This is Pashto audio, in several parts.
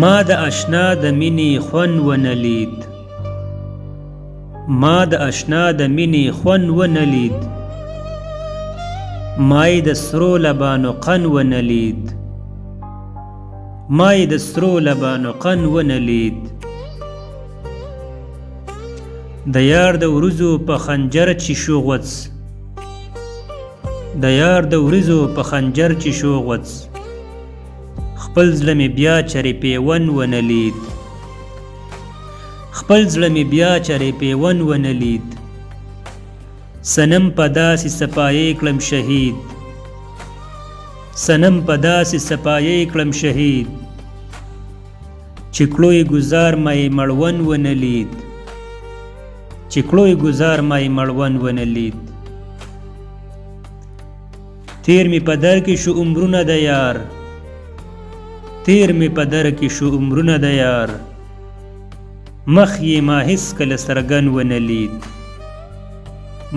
ما د اشنا د مینې خوند ونه لید، ما د اشنا د مینې خوند ونه لید، ما یې د سرو لبانو قند ونه لید، ما یې د سرو لبانو قند ونه لید. د یار د وریځو په خنجر چې شو غوڅ، د یار د وریځو په خنجر چې شو غوڅ، خپل زړه مې بیا چرې پیوند ونه لید، خپل زړه مې بیا چرې پیوند ونه لید. صنم په داسې سپایې کړم شهید، صنم په داسې سپایې کړم شهید، چې کړوی گزار مې مړوند ونه لید، چې کړوی گزار مې مړوند ونه لید. تیر می په در کې شو عمرونه د یار، تیر می په در کې شو عمرونه د یار، مخ یې ما هیڅ کله سرګن ونه لید،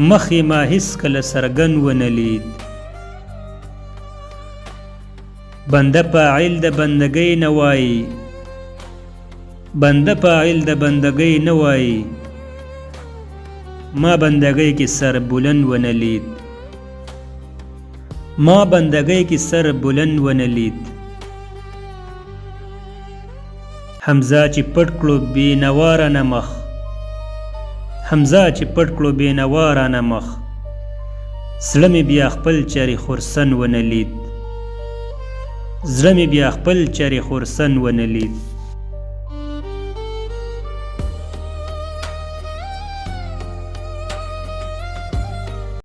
مخ یې ما هیڅ کله سرګن ونه لید. بنده فاعل د بندګۍ نه وایي، بنده فاعل د بندګۍ نه وایي، ما بندګۍ کې سر بلند ونه لید، ما بندګۍ کې سر بلند ونه لید. حمزه چې پټ کړو بې نوا رانه مخ، حمزه چې پټ کړو بې نوا رانه مخ، زړه مې بیا خپل چرې خرسن ونه لید، زړه مې بیا خپل چرې خرسن ونه لید.